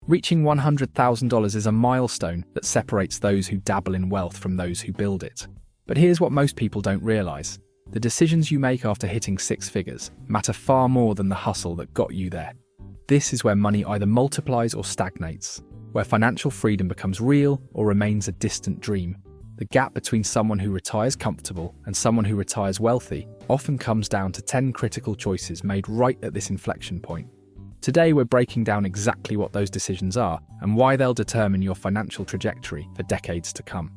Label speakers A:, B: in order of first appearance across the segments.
A: Reaching $100,000 is a milestone that separates those who dabble in wealth from those who build it. But here's what most people don't realize. The decisions you make after hitting six figures matter far more than the hustle that got you there. This is where money either multiplies or stagnates, where financial freedom becomes real or remains a distant dream. The gap between someone who retires comfortable and someone who retires wealthy often comes down to 10 critical choices made right at this inflection point. Today, we're breaking down exactly what those decisions are and why they'll determine your financial trajectory for decades to come.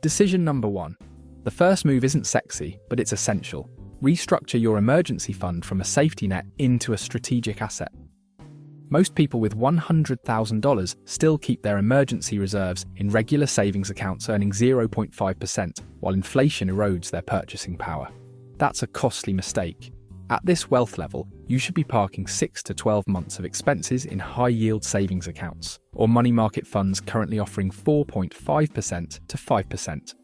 A: Decision number 1. The first move isn't sexy, but it's essential. Restructure your emergency fund from a safety net into a strategic asset. Most people with $100,000 still keep their emergency reserves in regular savings accounts earning 0.5%, while inflation erodes their purchasing power. That's a costly mistake. At this wealth level, you should be parking 6 to 12 months of expenses in high-yield savings accounts, or money market funds currently offering 4.5% to 5%.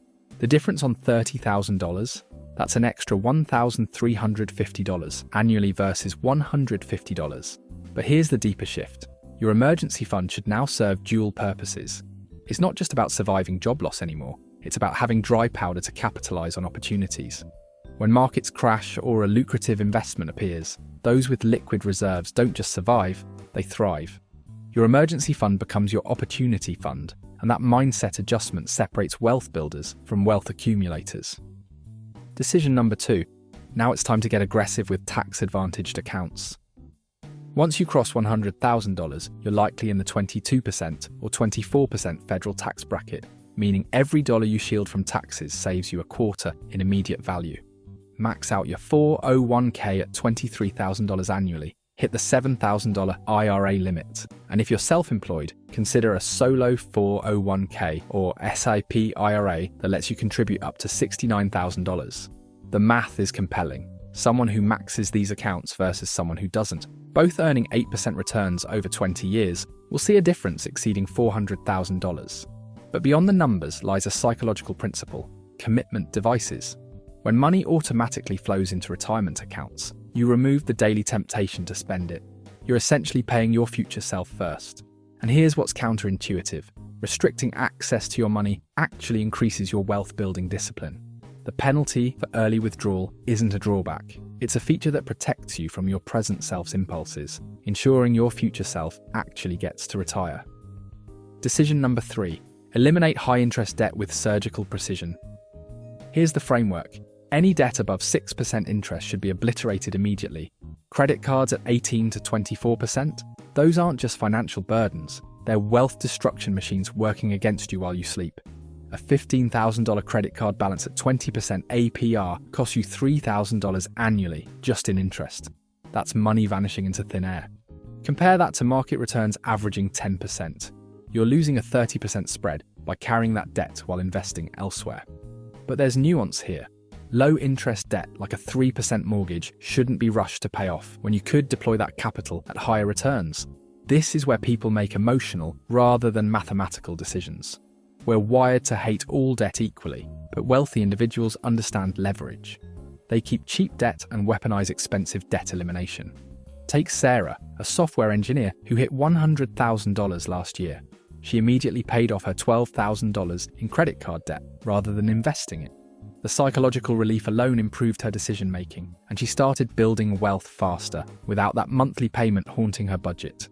A: The difference on $30,000? That's an extra $1,350 annually versus $150. But here's the deeper shift. Your emergency fund should now serve dual purposes. It's not just about surviving job loss anymore, it's about having dry powder to capitalize on opportunities. When markets crash or a lucrative investment appears, those with liquid reserves don't just survive, they thrive. Your emergency fund becomes your opportunity fund, and that mindset adjustment separates wealth builders from wealth accumulators. Decision number 2. Now it's time to get aggressive with tax-advantaged accounts. Once you cross $100,000, you're likely in the 22% or 24% federal tax bracket, meaning every dollar you shield from taxes saves you a quarter in immediate value. Max out your 401k at $23,000 annually. Hit the $7,000 IRA limit. And if you're self-employed, consider a solo 401k or SIP IRA that lets you contribute up to $69,000. The math is compelling. Someone who maxes these accounts versus someone who doesn't, both earning 8% returns over 20 years, will see a difference exceeding $400,000. But beyond the numbers lies a psychological principle: commitment devices. When money automatically flows into retirement accounts, you remove the daily temptation to spend it. You're essentially paying your future self first. And here's what's counterintuitive. Restricting access to your money actually increases your wealth-building discipline. The penalty for early withdrawal isn't a drawback. It's a feature that protects you from your present self's impulses, ensuring your future self actually gets to retire. Decision number 3. Eliminate high-interest debt with surgical precision. Here's the framework. Any debt above 6% interest should be obliterated immediately. Credit cards at 18 to 24%? Those aren't just financial burdens, they're wealth destruction machines working against you while you sleep. A $15,000 credit card balance at 20% APR costs you $3,000 annually just in interest. That's money vanishing into thin air. Compare that to market returns averaging 10%. You're losing a 30% spread by carrying that debt while investing elsewhere. But there's nuance here. Low-interest debt, like a 3% mortgage, shouldn't be rushed to pay off when you could deploy that capital at higher returns. This is where people make emotional rather than mathematical decisions. We're wired to hate all debt equally, but wealthy individuals understand leverage. They keep cheap debt and weaponize expensive debt elimination. Take Sarah, a software engineer who hit $100,000 last year. She immediately paid off her $12,000 in credit card debt rather than investing it. The psychological relief alone improved her decision-making, and she started building wealth faster, without that monthly payment haunting her budget.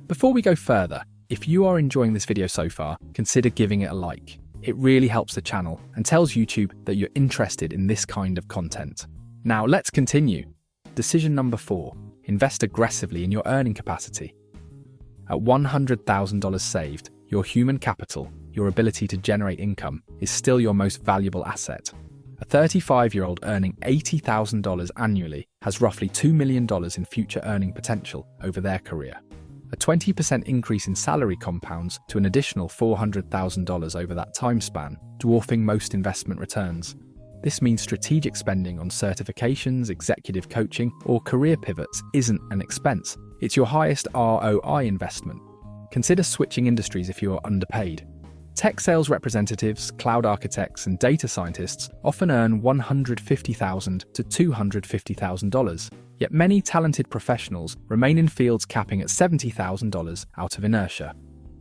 A: Before we go further, if you are enjoying this video so far, consider giving it a like. It really helps the channel and tells YouTube that you're interested in this kind of content. Now let's continue. Decision number 4. Invest aggressively in your earning capacity. At $100,000 saved, your human capital, your ability to generate income, is still your most valuable asset. A 35-year-old earning $80,000 annually has roughly $2 million in future earning potential over their career. A 20% increase in salary compounds to an additional $400,000 over that time span, dwarfing most investment returns. This means strategic spending on certifications, executive coaching, or career pivots isn't an expense. It's your highest ROI investment. Consider switching industries if you are underpaid. Tech sales representatives, cloud architects, and data scientists often earn $150,000 to $250,000. Yet many talented professionals remain in fields capping at $70,000 out of inertia.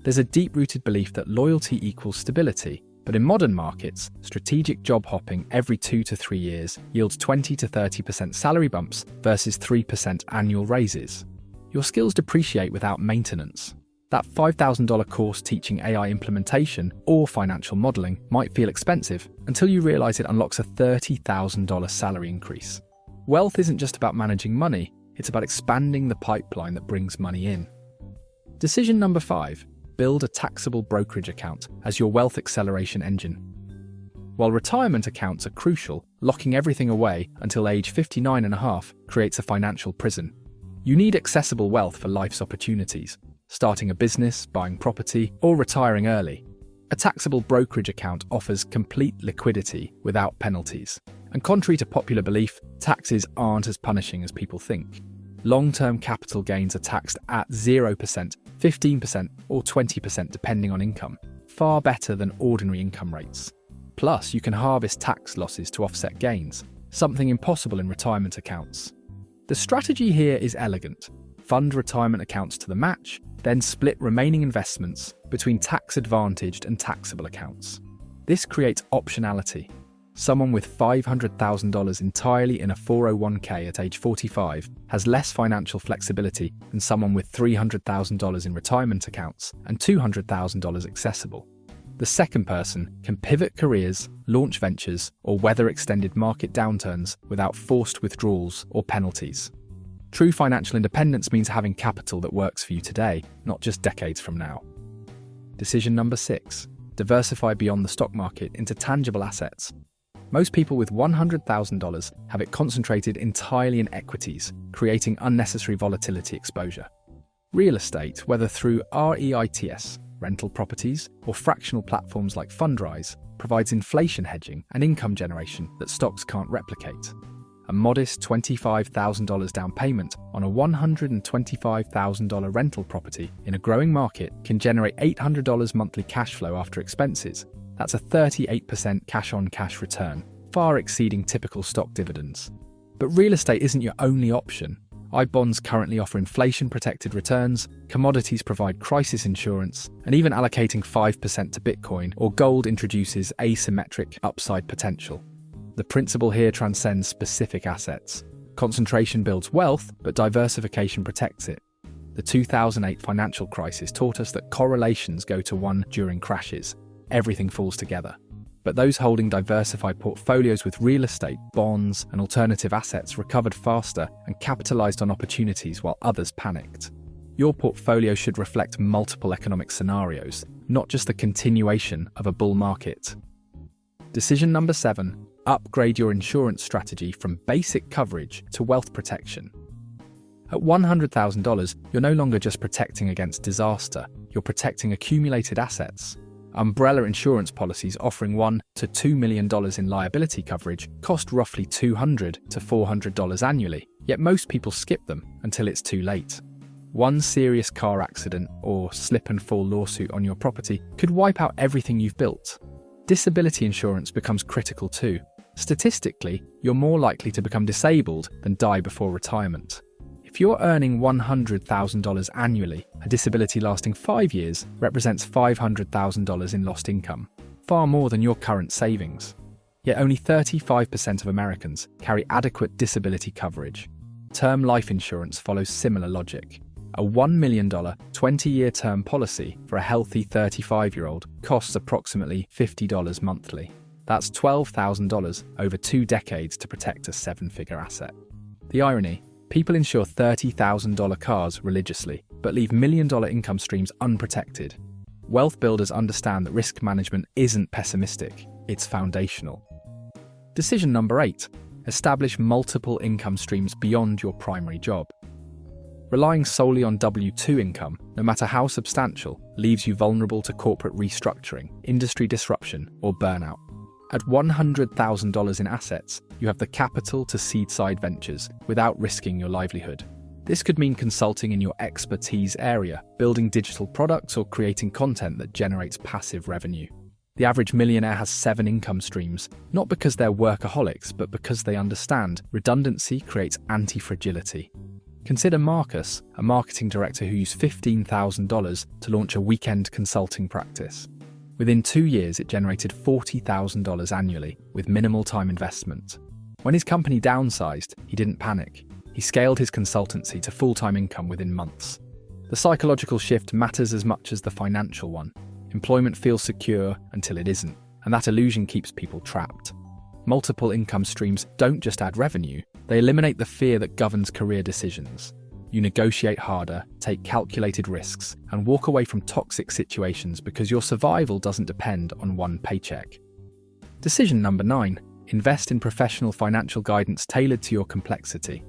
A: There's a deep-rooted belief that loyalty equals stability, but in modern markets, strategic job hopping every 2 to 3 years yields 20 to 30% salary bumps versus 3% annual raises. Your skills depreciate without maintenance. That $5,000 course teaching AI implementation or financial modeling might feel expensive until you realize it unlocks a $30,000 salary increase. Wealth isn't just about managing money, it's about expanding the pipeline that brings money in. Decision number 5. Build a taxable brokerage account as your wealth acceleration engine. While retirement accounts are crucial, locking everything away until age 59.5 creates a financial prison. You need accessible wealth for life's opportunities, starting a business, buying property, or retiring early. A taxable brokerage account offers complete liquidity without penalties. And contrary to popular belief, taxes aren't as punishing as people think. Long-term capital gains are taxed at 0%, 15%, or 20% depending on income, far better than ordinary income rates. Plus, you can harvest tax losses to offset gains, something impossible in retirement accounts. The strategy here is elegant. Fund retirement accounts to the match, then split remaining investments between tax-advantaged and taxable accounts. This creates optionality. Someone with $500,000 entirely in a 401k at age 45 has less financial flexibility than someone with $300,000 in retirement accounts and $200,000 accessible. The second person can pivot careers, launch ventures, or weather extended market downturns without forced withdrawals or penalties. True financial independence means having capital that works for you today, not just decades from now. Decision number 6. Diversify beyond the stock market into tangible assets. Most people with $100,000 have it concentrated entirely in equities, creating unnecessary volatility exposure. Real estate, whether through REITs, rental properties, or fractional platforms like Fundrise, provides inflation hedging and income generation that stocks can't replicate. A modest $25,000 down payment on a $125,000 rental property in a growing market can generate $800 monthly cash flow after expenses. That's a 38% cash-on-cash return, far exceeding typical stock dividends. But real estate isn't your only option. I-bonds currently offer inflation-protected returns, commodities provide crisis insurance, and even allocating 5% to Bitcoin or gold introduces asymmetric upside potential. The principle here transcends specific assets. Concentration builds wealth, but diversification protects it. The 2008 financial crisis taught us that correlations go to 1 during crashes. Everything falls together. But those holding diversified portfolios with real estate, bonds, and alternative assets recovered faster and capitalized on opportunities while others panicked. Your portfolio should reflect multiple economic scenarios, not just the continuation of a bull market. Decision number 7. Upgrade your insurance strategy from basic coverage to wealth protection. At $100,000, you're no longer just protecting against disaster, you're protecting accumulated assets. Umbrella insurance policies offering $1 to $2 million in liability coverage cost roughly $200 to $400 annually, yet most people skip them until it's too late. One serious car accident or slip and fall lawsuit on your property could wipe out everything you've built. Disability insurance becomes critical too. Statistically, you're more likely to become disabled than die before retirement. If you're earning $100,000 annually, a disability lasting 5 years represents $500,000 in lost income, far more than your current savings. Yet only 35% of Americans carry adequate disability coverage. Term life insurance follows similar logic. A $1 million 20-year term policy for a healthy 35-year-old costs approximately $50 monthly. That's $12,000 over 2 decades to protect a 7-figure asset. The irony: people insure $30,000 cars religiously, but leave million-dollar income streams unprotected. Wealth builders understand that risk management isn't pessimistic, it's foundational. Decision number 8. Establish multiple income streams beyond your primary job. Relying solely on W-2 income, no matter how substantial, leaves you vulnerable to corporate restructuring, industry disruption, or burnout. At $100,000 in assets, you have the capital to seed side ventures without risking your livelihood. This could mean consulting in your expertise area, building digital products, or creating content that generates passive revenue. The average millionaire has 7 income streams, not because they're workaholics, but because they understand redundancy creates anti-fragility. Consider Marcus, a marketing director who used $15,000 to launch a weekend consulting practice. Within 2 years, it generated $40,000 annually with minimal time investment. When his company downsized, he didn't panic. He scaled his consultancy to full-time income within months. The psychological shift matters as much as the financial one. Employment feels secure until it isn't, and that illusion keeps people trapped. Multiple income streams don't just add revenue, they eliminate the fear that governs career decisions. You negotiate harder, take calculated risks, and walk away from toxic situations because your survival doesn't depend on one paycheck. Decision number 9. Invest in professional financial guidance tailored to your complexity.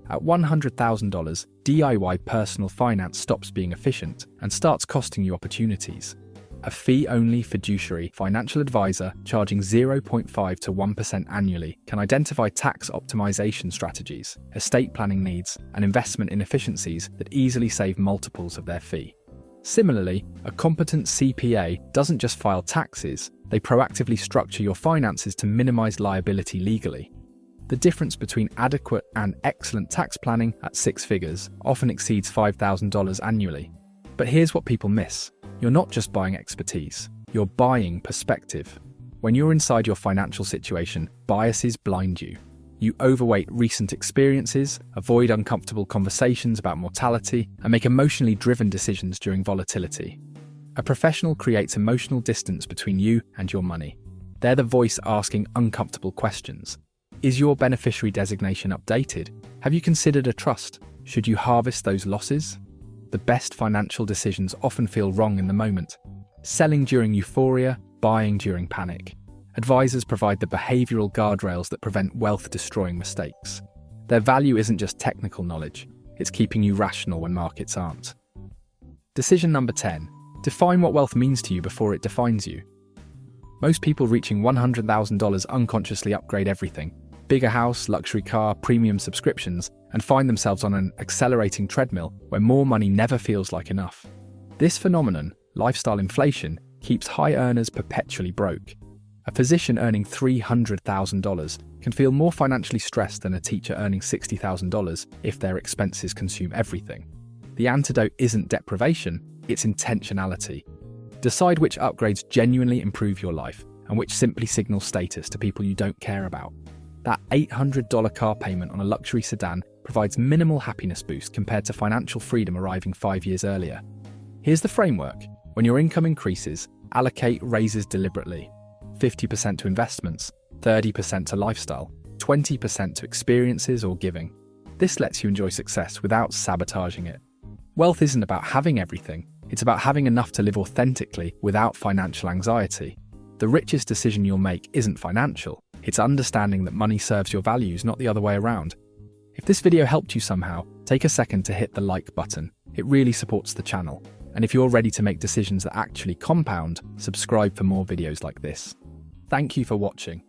A: At $100,000, DIY personal finance stops being efficient and starts costing you opportunities. A fee-only fiduciary financial advisor charging 0.5 to 1% annually can identify tax optimization strategies, estate planning needs, and investment inefficiencies that easily save multiples of their fee. Similarly, a competent CPA doesn't just file taxes, they proactively structure your finances to minimize liability legally. The difference between adequate and excellent tax planning at 6 figures often exceeds $5,000 annually. But here's what people miss. You're not just buying expertise, you're buying perspective. When you're inside your financial situation, biases blind you. You overweight recent experiences, avoid uncomfortable conversations about mortality, and make emotionally driven decisions during volatility. A professional creates emotional distance between you and your money. They're the voice asking uncomfortable questions. Is your beneficiary designation updated? Have you considered a trust? Should you harvest those losses? The best financial decisions often feel wrong in the moment. Selling during euphoria, buying during panic. Advisors provide the behavioral guardrails that prevent wealth-destroying mistakes. Their value isn't just technical knowledge, it's keeping you rational when markets aren't. Decision number 10. Define what wealth means to you before it defines you. Most people reaching $100,000 unconsciously upgrade everything. Bigger house, luxury car, premium subscriptions, and find themselves on an accelerating treadmill where more money never feels like enough. This phenomenon, lifestyle inflation, keeps high earners perpetually broke. A physician earning $300,000 can feel more financially stressed than a teacher earning $60,000 if their expenses consume everything. The antidote isn't deprivation, it's intentionality. Decide which upgrades genuinely improve your life and which simply signal status to people you don't care about. That $800 car payment on a luxury sedan provides minimal happiness boost compared to financial freedom arriving 5 years earlier. Here's the framework. When your income increases, allocate raises deliberately. 50% to investments, 30% to lifestyle, 20% to experiences or giving. This lets you enjoy success without sabotaging it. Wealth isn't about having everything, it's about having enough to live authentically without financial anxiety. The richest decision you'll make isn't financial, it's understanding that money serves your values, not the other way around. If this video helped you somehow, take a second to hit the like button. It really supports the channel. And if you're ready to make decisions that actually compound, subscribe for more videos like this. Thank you for watching.